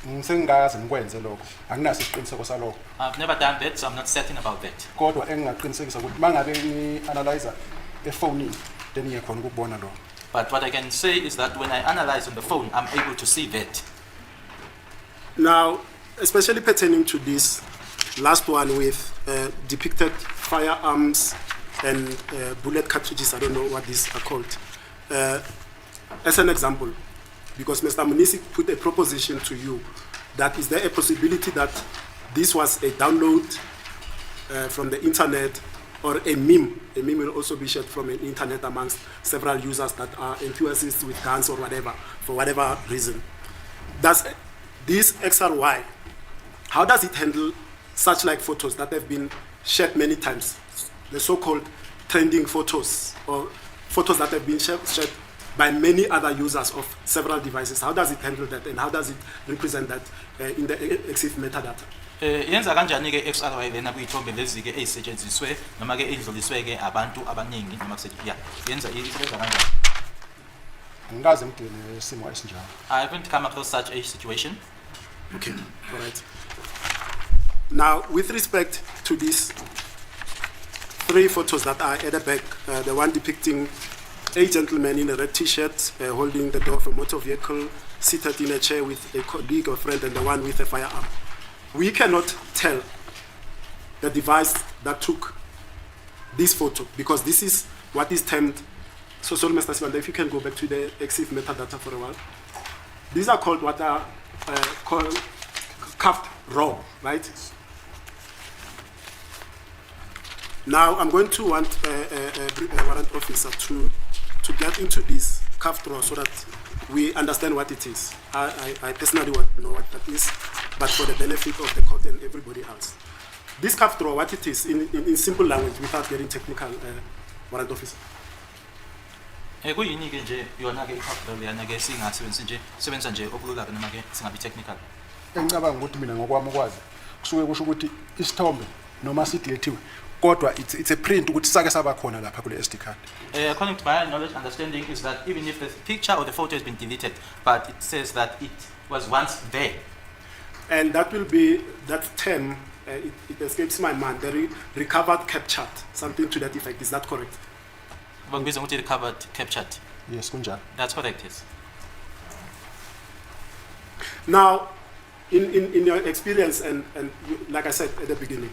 Ngingakaze ngikwenze lokho. Anginaso isiqiniseko salokho. I've never done that, so I'm not certain about that. Kodwa engingaqinisekisa ukuthi mangabe ngi-analyzer efonini then ngiyakhona ukubona lokho. But what I can say is that when I analyze on the phone, I'm able to see that. Now, especially pertaining to this last one with depicted firearms and bullet cartridges, I don't know what these are called. As an example, because Mr. Munisi put a proposition to you, that is there a possibility that this was a download from the internet or a meme? A meme will also be shared from an internet amongst several users that are enthusiasts with guns or whatever, for whatever reason. Does this XRY, how does it handle such like photos that have been shared many times, the so-called trending photos or photos that have been shared by many other users of several devices? How does it handle that, and how does it represent that in the EXIF metadata? Yenza kanjani ke XRY lena kuyithombe lezi ke ezisetshenziswe noma ke edluliswe ke abantu abaningi noma kusetshenziswa yenza kanjani? Angikaze ngidile isimo esinjalo. I haven't come across such a situation. Okay, all right. Now, with respect to these 3 photos that are at the back, the one depicting a gentleman in a red t-shirt holding the door of a motor vehicle, seated in a chair with a colleague or friend, and the one with a firearm. We cannot tell the device that took this photo because this is what is termed. So, Mr. Sibanda, if you can go back to the EXIF metadata for a while. These are called what are called cuffed raw, right? Now, I'm going to want a warrant officer to get into this cuffed raw so that we understand what it is. I personally want to know what that is, but for the benefit of the court and everybody else. This cuffed raw, what it is, in simple language, without getting technical, warrant officer. Kuyini ke nje yona ke ikhapha leyana ke singasebenzisi nje sebenza nje okulula ke noma ke singabi technical. Engicabanga ukuthi mina ngokwami ukwazi kusuke kusho ukuthi isithombe noma sidelethiwe kodwa it's a print ukuthi sake saba khona lapha kule SD card. According to my knowledge understanding is that even if the picture or the photo has been deleted, but it says that it was once there. And that will be that term, it escapes my mind, the recovered captured, something to that effect. Is that correct? Recovered captured. Yes, kunjalo. That's correct, yes. Now, in your experience, and like I said at the beginning,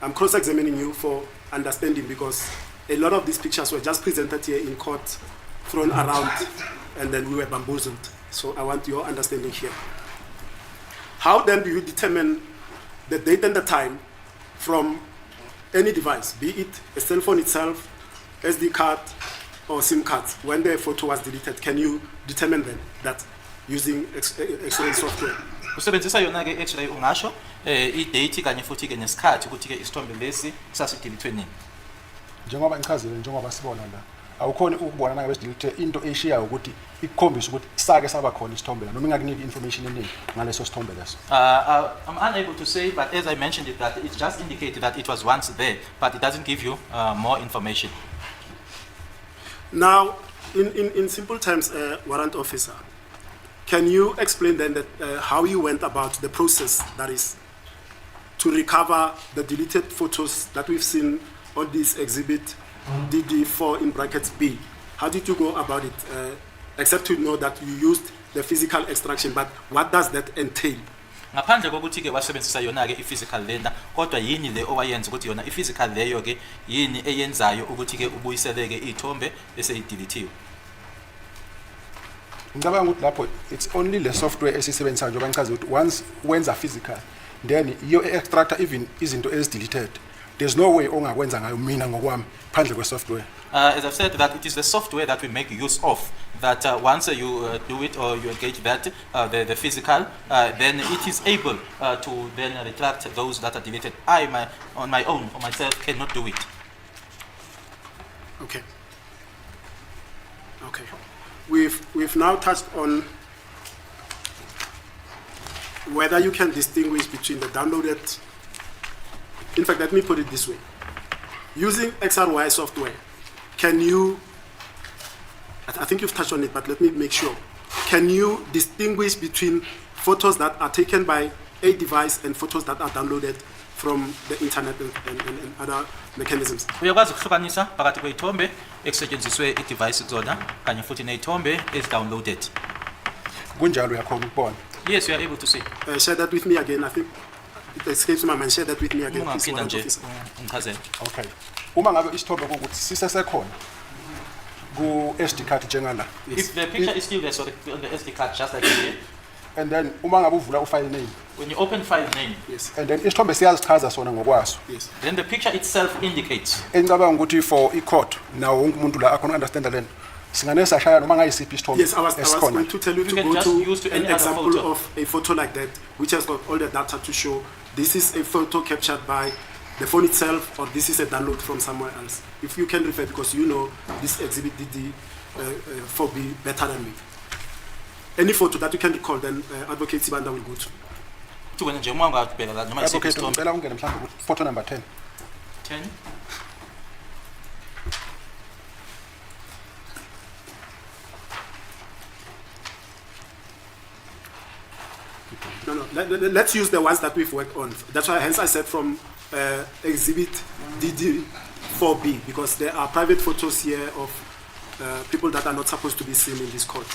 I'm cross-examining you for understanding because a lot of these pictures were just presented here in court, thrown around, and then we were bamboozled. So I want your understanding here. How then do you determine the date and the time from any device, be it a cell phone itself, SD card, or SIM card, when the photo was deleted? Can you determine that using X-ray software? Usebenzisa yona ke X-ray ungasho i-date kanye futhi ke nesikhathi ukuthi ke isithombe lesi sasidilithwe nini. Njengoba ngichazile njengoba sibona la awukhona ukubona nangabe sidelete into eshiyayo ukuthi ikukhombisa ukuthi sake saba khona isithombe la noma ingakuniki information eningi ngaleso sithombe leso. I'm unable to say, but as I mentioned it, that it just indicated that it was once there, but it doesn't give you more information. Now, in simple terms, warrant officer, can you explain then that how you went about the process, that is, to recover the deleted photos that we've seen on this exhibit DD4 in brackets B? How did you go about it? Except to know that you used the physical extraction, but what does that entail? Ngaphandle kokuthi ke wasebenzisa yona ke i-physical lenda, kodwa yini le owayenza ukuthi yona i-physical leyo ke yini eyenzayo ukuthi ke ubuyiseleke ithombe bese ideletiwe? Ngicabanga ukuthi lapho it's only the software esisebenza njengoba ngichaza ukuthi once wenza physical then iyo extractor even izinto ezideleted. There's no way ongakwenza ngayo mina ngokwami phandle kwe software. As I've said, that it is the software that we make use of, that once you do it or you engage that, the physical, then it is able to then retract those that are deleted. On my own, or myself, cannot do it. Okay. Okay. We've now touched on whether you can distinguish between the downloaded. In fact, let me put it this way. Using XRY software, can you, I think you've touched on it, but let me make sure. Can you distinguish between photos that are taken by a device and photos that are downloaded from the internet and other mechanisms. Uyakwazi ukuhlukanisa phakathi kwezithombe ekusetshenziswe i-device zona kanye futhi nezithombe ezi-downloaded. Kunjalo uyakhona ukubona. Yes, you are able to see. Share that with me again. I think it escapes my mind. Share that with me again. Please, Ungaphinda Warrant nje Officer. ungichazele. Okay. Uma ngabe isithombe ukuthi sisesekhona ku SD card njengala. If the picture is still there, so on the SD card, just like here, And then uma ngabe uvula file name. when you open file name, Yes. And then isithombe siyazichaza sona ngokwaso. Yes. then the picture itself indicates. Engicabanga ukuthi for i-court nawo wonke umuntu la akhona understand lento. Singane sashaya noma ngayisiphi isithombe. Yes, I was going to tell you You to can go just use to to any an other example photo. of a photo like that, which has got all the data to show this is a photo captured by the phone itself, or this is a download from somewhere else. If you can refer, because you know this exhibit did the 4B better than me. Any photo that you can recall, then Advocate Sibanda will go to. Kuthi wena nje uma ungabheka la noma isiphi Advocate isithombe. ngicela ungene mhlawumbe ku photo number 10. 10. No. Let's use the ones that we've worked on. That's why, hence I said from exhibit DD4B, because there are private photos here of people that are not supposed to be seen in this court.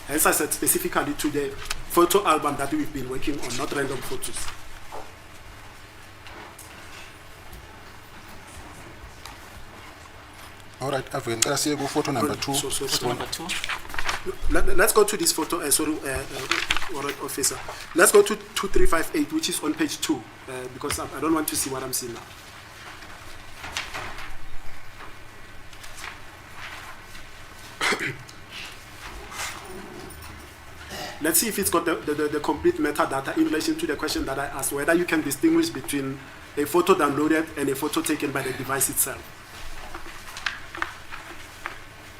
Hence I said specifically to the photo album that we've been working on, not random photos. All right, Advocate ngicela siye ku photo number 2. Photo number 2. Let's go to this photo, Warrant Officer. Let's go to 2358, which is on page 2, because I don't want to see what I'm seeing now. Let's see if it's got the complete metadata in relation to the question that I asked, whether you can distinguish between a photo downloaded and a photo taken by the device itself.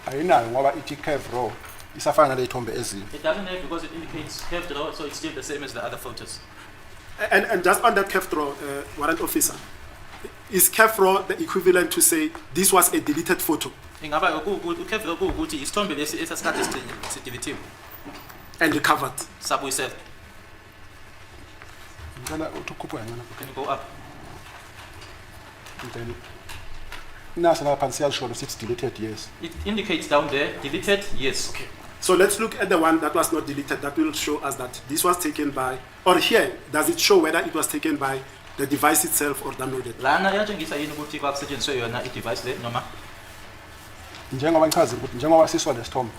Ayinayo ngoba ithi curve raw isafana nale ithombe ezinye. It doesn't have because it indicates curved raw, so it's still the same as the other photos. And just on that curve draw, Warrant Officer, is curve draw the equivalent to say this was a deleted photo Ingaba curved raw ukuthi isithombe lesi esasikade sideletiwe and recovered? sabuyisela. Ngicela uthi ukhuphe kancane. Can you go up? Then nasa lapha siyasho ukuthi it's deleted, yes. It indicates down there deleted, yes. Okay. So let's look at the one that was not deleted. That will show us that this was taken by, or here, does it show whether it was taken by the device itself or downloaded? Lana yatshengisa yini ukuthi kwakusetshenziswe yona i-device le noma Njengoba ngichaza ukuthi njengoba siswa lesithombe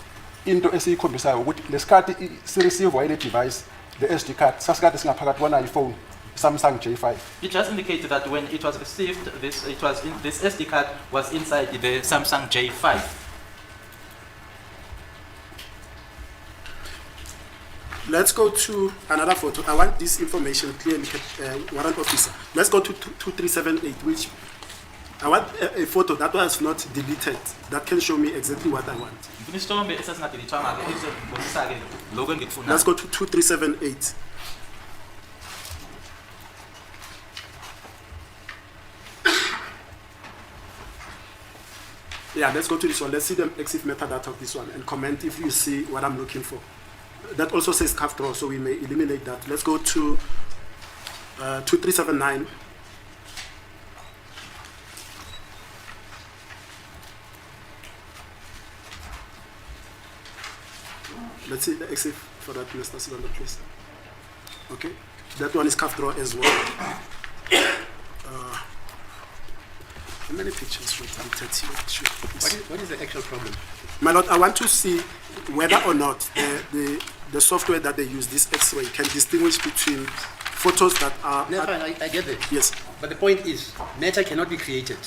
into esiyikhombisayo ukuthi lesikhathi sireceive ile device the SD card sasikade singaphakathi kwana iPhone Samsung J5. it just indicated that when it was received, this SD card was inside the Samsung J5. Let's go to another photo. I want this information clearly, Warrant Officer. Let's go to 2378, which I want a photo that was not deleted, that can show me exactly what I want. Isithombe esasingadelethwanga ke izobonisa ke lokho engikufunayo. Let's go to 2378. Yeah, let's go to this one. Let's see the exif metadata of this one and comment if you see what I'm looking for. That also says curved draw, so we may eliminate that. Let's go to 2379. Let's see the exif for that, Mr. Sibanda, please. Okay, that one is curved draw as well. How many pictures should I take here? What is the actual problem? My lord, I want to see whether or not the software that they use, this X-ray, can distinguish between photos that are... No, fine, I get it. Yes. But the point is, matter cannot be created.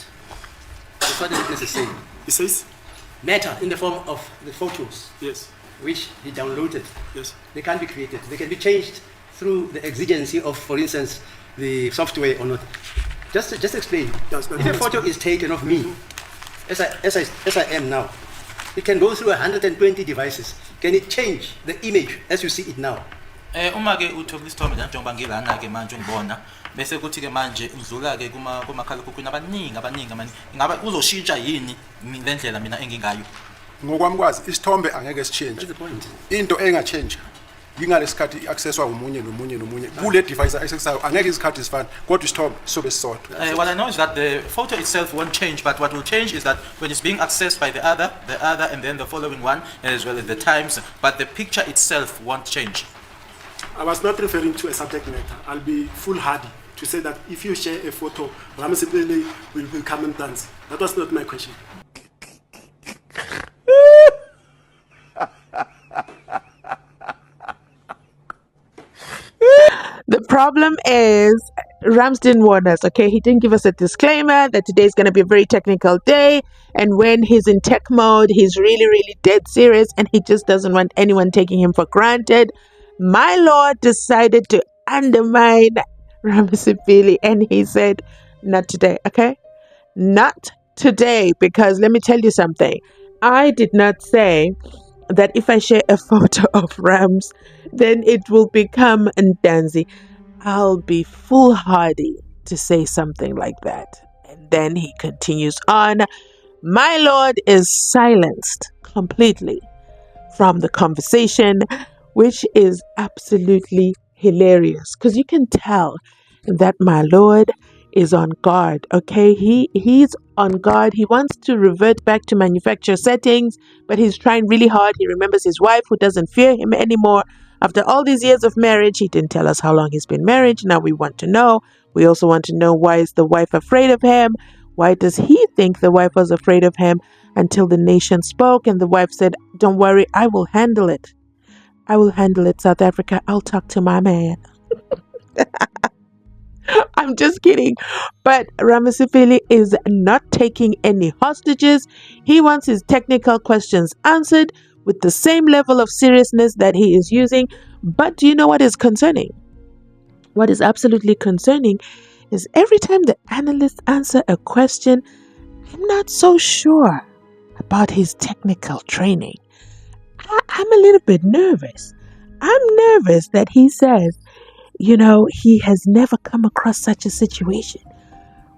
That's what the witness is saying. It says? Matter in the form of the photos, Yes. which he downloaded, Yes. they can't be created. They can be changed through the exigency of, for instance, the software or not. Just explain. Yes, If a photo is taken of me, as I am now, it can go through 120 devices. Can it change the image as you see it now? Uma ke uthola isithombe njengoba ngilana ke manje ngibona bese kuthi ke manje udlula ke kumakhalekhukhwini abaningi ingaba uzoshintsha yini lendlela mina engingayo. Ngokwami kwazi isithombe angeke sichange. That's the point. Into engachange yingalesikhathi i-accesswa umunye nomunye nomunye kule device accessayo angeke izikhathi zifane kodwa isithombe sobe sisodwa. What I know is that the photo itself won't change, but what will change is that when it's being accessed by the other, and then the following one, as well as the times, but the picture itself won't change. I was not referring to a subject matter. I'll be foolhardy to say that if you share a photo, Mzansi will become Ntanzi. That was not my question. The problem is Rams didn't warn us, okay? He didn't give us a disclaimer that today's going to be a very technical day. And when he's in tech mode, he's really, really dead serious and he just doesn't want anyone taking him for granted. My Lord decided to undermine Ramasipili and he said, not today, okay? Not today, because let me tell you something. I did not say that if I share a photo of Rams, then it will become Ntanzi. I'll be foolhardy to say something like that. And then he continues on. My Lord is silenced completely from the conversation, which is absolutely hilarious because you can tell that my Lord is on guard. Okay, he's on guard. He wants to revert back to manufacturer settings, but he's trying really hard. He remembers his wife who doesn't fear him anymore. After all these years of marriage, he didn't tell us how long he's been married. Now we want to know. We also want to know, why is the wife afraid of him? Why does he think the wife was afraid of him until the nation spoke and the wife said, don't worry, I will handle it. I will handle it, South Africa. I'll talk to my man. I'm just kidding. But Ramasipili is not taking any hostages. He wants his technical questions answered with the same level of seriousness that he is using. But do you know what is concerning? What is absolutely concerning is every time the analysts answer a question, I'm not so sure about his technical training. I'm a little bit nervous. I'm nervous that he says, you know, he has never come across such a situation.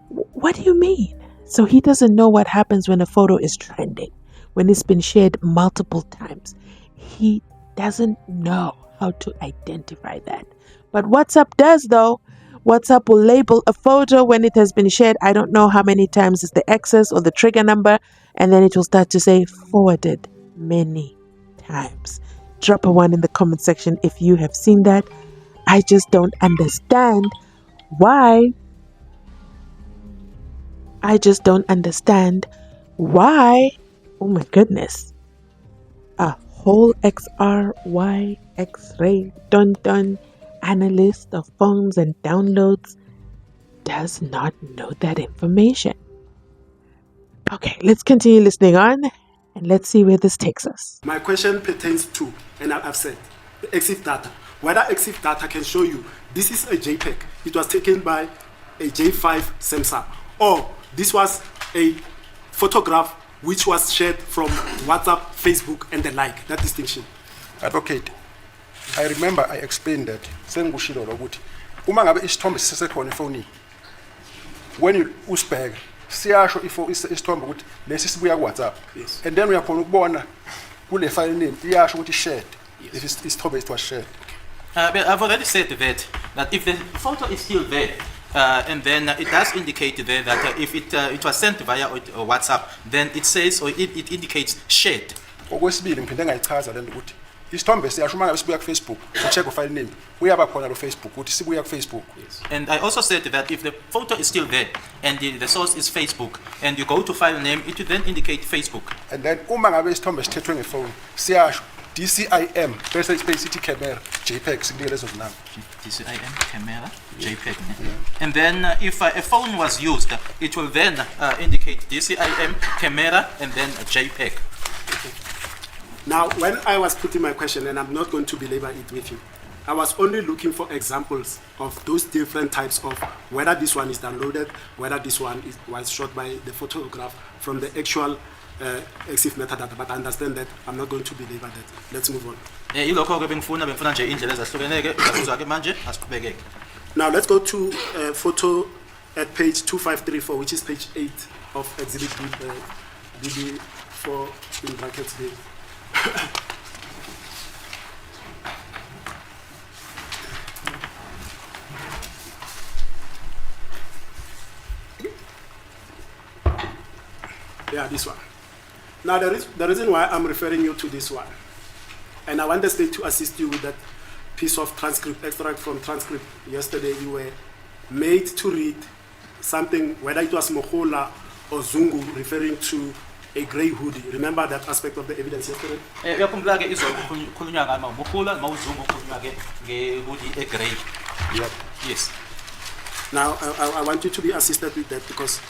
What do you mean? So he doesn't know what happens when a photo is trending, when it's been shared multiple times. He doesn't know how to identify that. But WhatsApp does, though. WhatsApp will label a photo when it has been shared. I don't know how many times is the access or the trigger number, and then it will start to say forwarded many times. Drop a 1 in the comment section if you have seen that. I just don't understand why. Oh my goodness. A whole XRY X-ray dun analyst of phones and downloads does not know that information. Okay, let's continue listening on and let's see where this takes us. My question pertains to, and I've said, the EXIF data. Whether EXIF data can show you this is a JPEG, it was taken by a J5 sensor, or this was a photograph which was shared from WhatsApp, Facebook, and the like. That distinction. Advocate, I remember I explained that. Sengushilo ukuthi uma ngabe isithombe sisesekhona efonini, when you usibheka siyasho isithombe ukuthi lesi sibuya ku WhatsApp, and then uyakhona ukubona kule file name iyasho ukuthi shared. If isithombe it was shared. But I've already said that if the photo is still there, and then it does indicate there that if it was sent via WhatsApp, then it says, or it indicates shared. Okwesibili ngiphinde ngayichaza lento ukuthi isithombe siyasho uma ngabe sibuya ku Facebook, ucheck file name uyaba khona lo Facebook ukuthi sibuya ku Facebook. And I also said that if the photo is still there and the source is Facebook and you go to file name, it will then indicate Facebook. And then uma ngabe isithombe sithethwe ngefone siyasho DCIM bese space ithi camera JPEG sikunikele lezo zinamba. DCIM camera JPEG. And then if a phone was used, it will then indicate DCIM camera and then a JPEG. Now, when I was putting my question, and I'm not going to belabor it with you, I was only looking for examples of those different types of whether this one is downloaded, whether this one was shot by the photograph from the actual EXIF metadata. But I understand that I'm not going to belabor that. Let's move on. Now, let's go to photo at page 2534, which is page 8 of Exhibit DB4 in brackets here. Yeah, this one. Now, the reason why I'm referring you to this one, and I want the state to assist you with that piece of transcript, extract from transcript. Yesterday, you were made to read something, whether it was Mohola or Zungu, referring to a grey hoodie. Remember that aspect of the evidence yesterday? Uyakhumbula ke izolo kukhulunywa ngama Mukhula mawuzungu kukhulunywa ke ngehoodie egrey. Yep. Yes. Now, I want you to be assisted with that because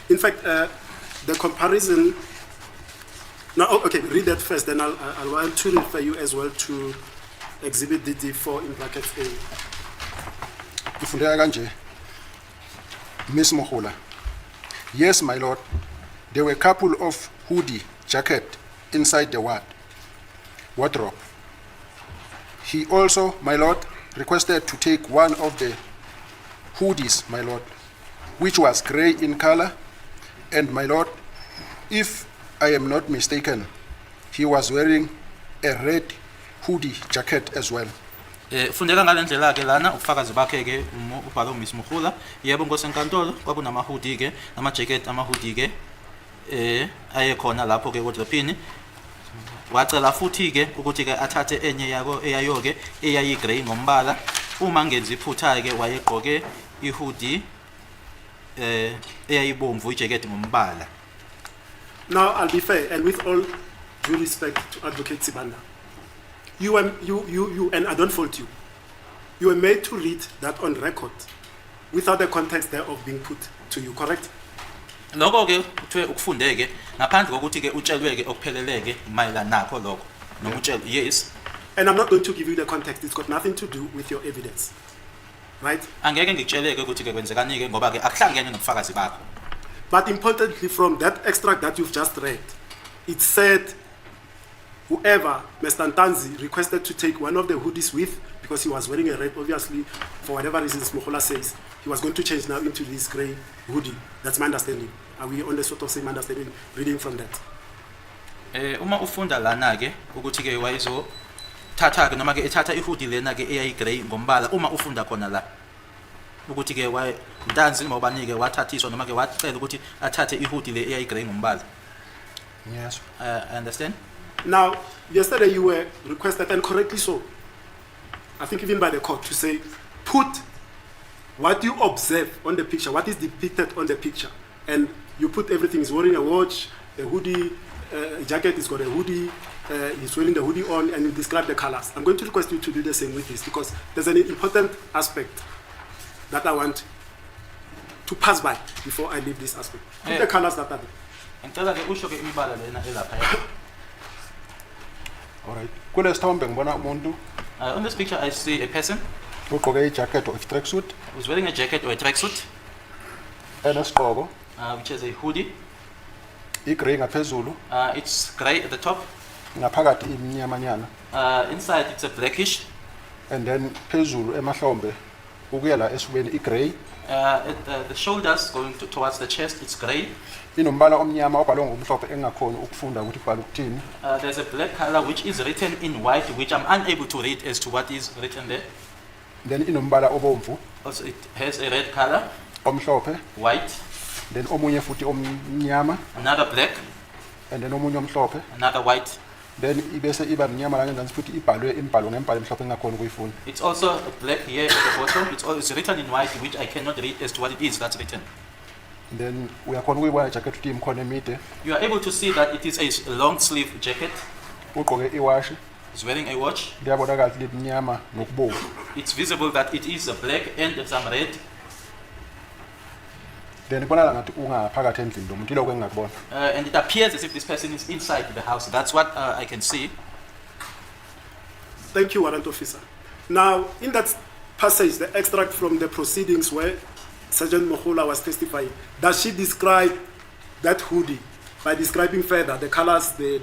in fact, the comparison. No, okay, read that first, then I'll want to refer you as well to Exhibit DD4 in brackets A. Ifundeka kanje. Miss Mohola. Yes, my lord. There were a couple of hoodie jacket inside the wardrobe. He also, my lord, requested to take one of the hoodies, my lord, which was grey in color. And my lord, if I am not mistaken, he was wearing a red hoodie jacket as well. Fundeka ngalendlela ke lana ubufakazi bakhe ke ubhalo Miss Mukhula yebo nkosenkantolo kwakunama hoodie ke nama jacket ama hoodie ke ayekhona lapho ke wardrobe wacela futhi ke ukuthi ke athathe enye yako eyayo ke eyayi grey ngombala uma ngenza iphutha ke wayegqoke ihoodie eyayibomvu ijacket ngombala. Now, I'll be fair, and with all due respect to Advocate Sibanda, you and I don't fault you, you were made to read that on record without the context there of being put to you, correct? Lokho ke kuthiwe ukufundeke ngaphandle kokuthi ke utshelwe ke okupheleleke mayela nakho lokho noma utshelwe yes. And I'm not going to give you the context, it's got nothing to do with your evidence, right? Angeke ngikutsheleke ukuthi ke kwenzekani ke ngoba ke akuhlangene nobufakazi bakho. But importantly, from that extract that you've just read, it said whoever, Mr. Ntanzi, requested to take one of the hoodies with, because he was wearing a red, obviously, for whatever reasons Mohola says, he was going to change now into this grey hoodie. That's my understanding. Are we on the sort of same understanding, reading from that? Uma ufunda lana ke ukuthi ke wayizo thatha ke noma ke ethatha ihoodie lena ke eyayi grey ngombala uma ufunda khona la ukuthi ke Ntanzi mawubanike wathathiswa noma ke wacela ukuthi athathe ihoodie le eyayi grey ngombala. Yes. I understand. Now, yesterday you were requested, and correctly so, I think even by the court, to say, put what you observe on the picture, what is depicted on the picture, and you put everything. He's wearing a watch, a hoodie, a jacket, he's got a hoodie, he's wearing the hoodie on, and you describe the colors. I'm going to request you to do the same with this, because there's an important aspect that I want to pass by before I leave this aspect. Put the colors that are there. Ngicela ke usho ke imibala lena elapha. All right. Kule sithombe ngibona umuntu On this picture I see a person ugqoke ijacket or tracksuit who's wearing a jacket or a tracksuit, enesigqoko which is a hoodie. igrey ngaphezulu It's grey at the top. ngaphakathi imnyamanyana Inside it's a blackish. and then phezulu emahlombe ukuya la esibeni igrey At the shoulders going towards the chest, it's grey. inombala omnyama obhalwe ngomhlophe engakhona ukufunda ukuthi ibhala ukuthini. There's a black color which is written in white, which I'm unable to read as to what is written there. Then inombala obomvu Also, it has a red color, omhlophe, white, then omunye futhi omnyama, another black, and then omunye omhlophe, another white. then ibese iba mnyama la ngenzansi futhi ibhalwe imbhalo ngembhalo emhlophe engakhona ukuyifunda. It's also black here at the bottom. It's written in white, which I cannot read as to what it is that's written. Then uyakhona ukuyibona ijacket ukuthi imkhono emide, You are able to see that it is a long sleeve jacket. ugqoke iwashi, He's wearing a watch. kuyabonakala ukuthi limnyama nokubomvu. It's visible that it is a black and some red. Then ibonakala ngathi ungaphakathi endlini lo muntu iloko engakubona. And it appears as if this person is inside the house. That's what I can see. Thank you, Warrant Officer. Now, in that passage, the extract from the proceedings where Sergeant Mohola was testifying, does she describe that hoodie by describing further the colors, the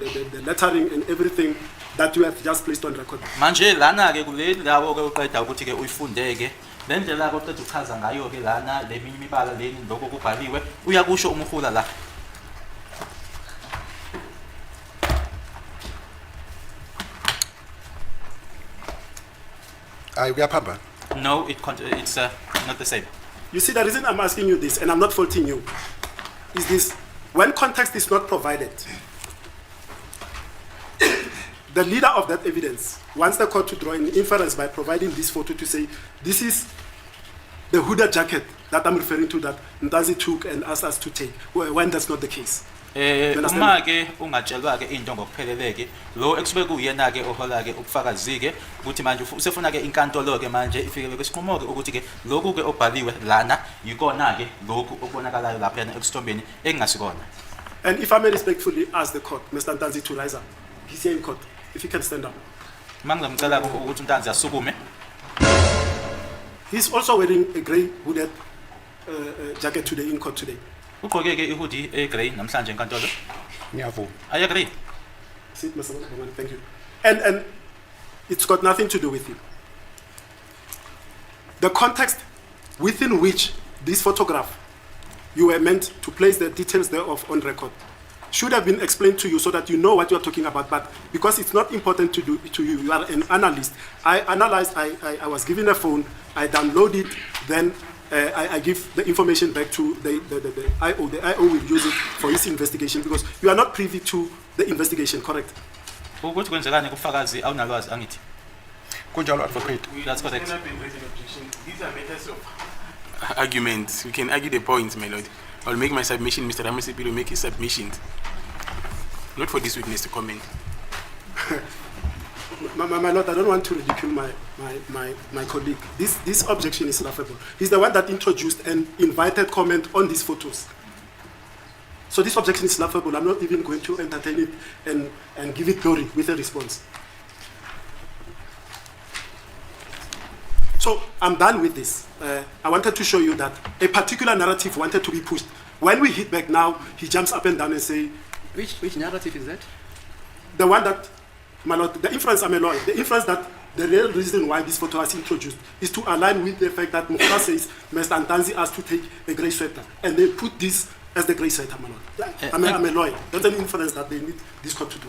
lettering and everything that you have just placed on record. Manje lana ke kule lawo ke uqeda ukuthi ke uyifundeke le ndlela ke uqeda uchaza ngayo ke lana le minye imibala leni lokho kubhaliwe uyakusho umhula la. Hayi kuyaphambana. No, it's not the same. You see, the reason I'm asking you this, and I'm not faulting you, is this: when context is not provided, the leader of that evidence wants the court to draw an inference by providing this photo to say, this is the hooded jacket that I'm referring to that Ntanzi took and asked us to take, when that's not the case. Uma ke ungatshelwa ke into ngokupheleleke lo ekube kuyena ke ohola ke ubufakazi ke ukuthi manje usefuna ke inkantolo ke manje ifike kwesinqumo ke ukuthi ke lokhu ke obhaliwe lana yikona ke lokhu okubonakalayo lapha yana ekuthombeni engasikona. And if I may respectfully ask the court, Mr. Ntanzi, to rise up. He's here in court. If he can stand up. Mangizamcela ukuthi uNtanzi asukume. He's also wearing a grey hooded jacket today in court today. Ugqoke ke ihoodie egrey namhlanje enkantolo. Ngiyavuma. I agree. Sit, Mr. Bongani, thank you. And it's got nothing to do with you. The context within which this photograph, you were meant to place the details thereof on record, should have been explained to you so that you know what you are talking about. But because it's not important to you, you are an analyst. I analyzed, I was given a phone, I download it, then I give the information back to the IO. The IO will use it for his investigation because you are not privy to the investigation, correct? Ukuthi kwenzekani kufakazi awunalwazi angithi. Kunjalo advocate. That's correct. These are matters of arguments. We can argue the points, my lord. I'll make my submission, Mr. Ramasipi will make his submissions. Not for this witness to comment. My lord, I don't want to ridicule my colleague. This objection is laughable. He's the one that introduced and invited comment on these photos. So this objection is laughable. I'm not even going to entertain it and give it glory with a response. So I'm done with this. I wanted to show you that a particular narrative wanted to be pushed. When we hit back now, he jumps up and down and say, Which narrative is that? the one that, my lord, the inference, I'm a lawyer, the inference that the real reason why this photo was introduced is to align with the fact that Mukha says Mr. Ntanzi asked to take a grey sweater, and they put this as the grey sweater, my lord. I'm a lawyer. That's an inference that they need this court to do.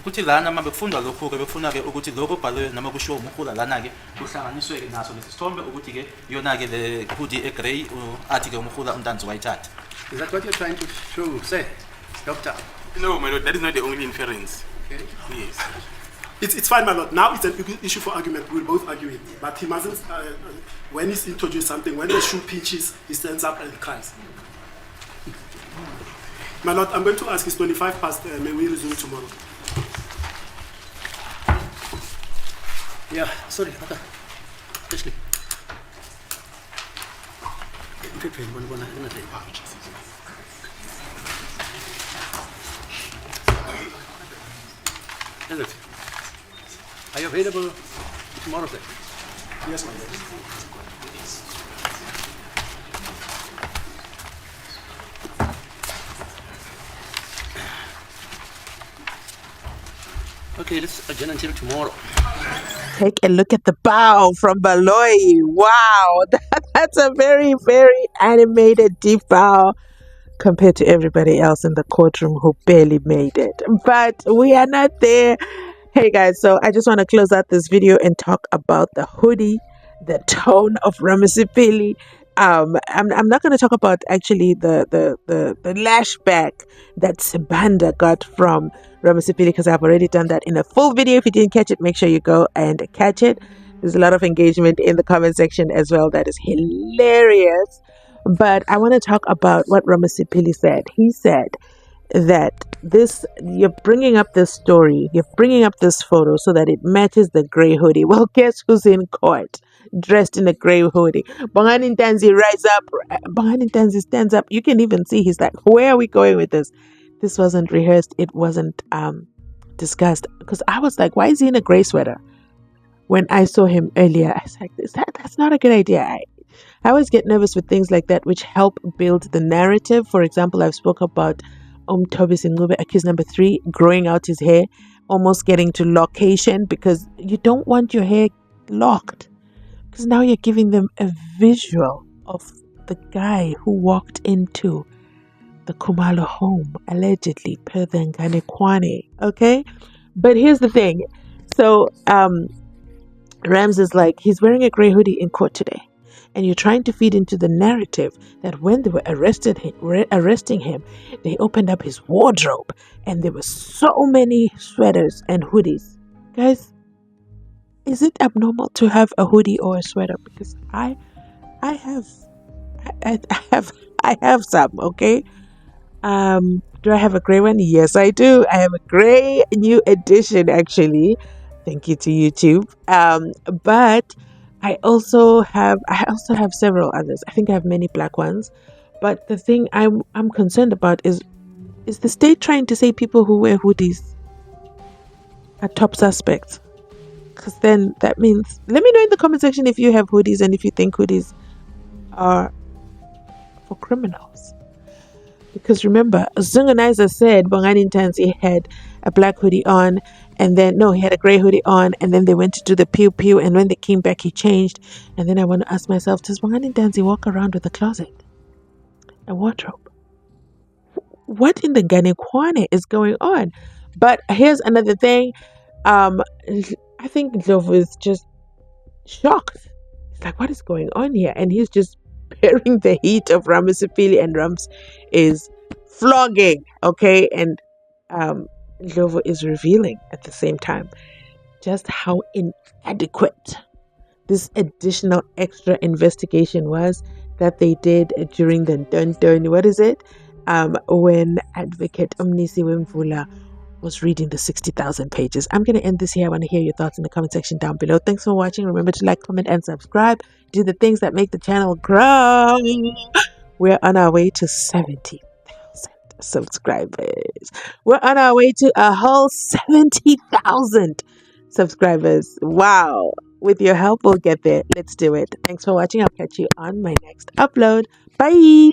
Ukuthi lana uma bekufunda lokho ke befuna ke ukuthi lokho bhalwe noma kusho umhula lana ke kuhlanganiswe ke naso lesithombe ukuthi ke yona ke le hoodie egrey athi ke umhula uNtanzi wayithatha. Is that what you're trying to show, say, doctor? No, my lord, that is not the only inference. Okay. Yes. It's fine, my lord. Now it's an issue for argument. We'll both argue it. But he mustn't, when he's introduced something, when the shoe pinches, he stands up and cries. My lord, I'm going to ask, it's 25 past, may we resume tomorrow? Yeah, sorry, okay. Ashley. Are you available tomorrow, sir? Yes, my lord. Okay, let's adjourn until tomorrow. Take a look at the bow from Baloyi. Wow, that's a very, very animated deep bow compared to everybody else in the courtroom who barely made it. But we are not there. Hey guys, so I just want to close out this video and talk about the hoodie, the tone of Ramasipili. I'm not going to talk about actually the lashback that Sibanda got from Ramasipili because I've already done that in a full video. If you didn't catch it, make sure you go and catch it. There's a lot of engagement in the comment section as well. That is hilarious. But I want to talk about what Ramasipili said. He said that you're bringing up this story, you're bringing up this photo so that it matches the gray hoodie. Well, guess who's in court dressed in a gray hoodie? Bongani Ntanzi rise up. Bongani Ntanzi stands up. You can even see he's like, where are we going with this? This wasn't rehearsed. It wasn't discussed. Because I was like, why is he in a gray sweater? When I saw him earlier, I was like, that's not a good idea. I always get nervous with things like that, which help build the narrative. For example, I've spoke about Tobis Ngube, accused number 3, growing out his hair. almost getting to location, because you don't want your hair locked, because now you're giving them a visual of the guy who walked into the Kumalo home, allegedly, per the Nganekwane. Okay? But here's the thing. So, Rams is like, he's wearing a gray hoodie in court today. And you're trying to feed into the narrative that when they were arresting him, they opened up his wardrobe and there were so many sweaters and hoodies. Guys, is it abnormal to have a hoodie or a sweater? Because I have some, okay? Do I have a gray one? Yes, I do. I have a gray new edition, actually. Thank you to YouTube. But I also have several others. I think I have many black ones. But the thing I'm concerned about is the state trying to say people who wear hoodies are top suspects? Because then that means, let me know in the comment section if you have hoodies and if you think hoodies are for criminals. Because remember, Zunganizer said Bongani Ntanzi had a black hoodie on, and then, no, he had a gray hoodie on, and then they went to do the pew, and when they came back, he changed. And then I want to ask myself, does Bongani Ntanzi walk around with a closet? A wardrobe? What in the Ganekwane is going on? But here's another thing. I think Ndlovu is just shocked. It's like, what is going on here? And he's just bearing the heat of Ramasipili, and Rams is flogging, okay? And Ndlovu is revealing at the same time just how inadequate this additional extra investigation was that they did during the when Advocate Omnisi Wemvula was reading the 60,000 pages. I'm going to end this here. I want to hear your thoughts in the comment section down below. Thanks for watching. Remember to like, comment, and subscribe. Do the things that make the channel grow. We're on our way to 70,000 subscribers. We're on our way to a whole 70,000 subscribers. Wow. With your help, we'll get there. Let's do it. Thanks for watching. I'll catch you on my next upload. Bye.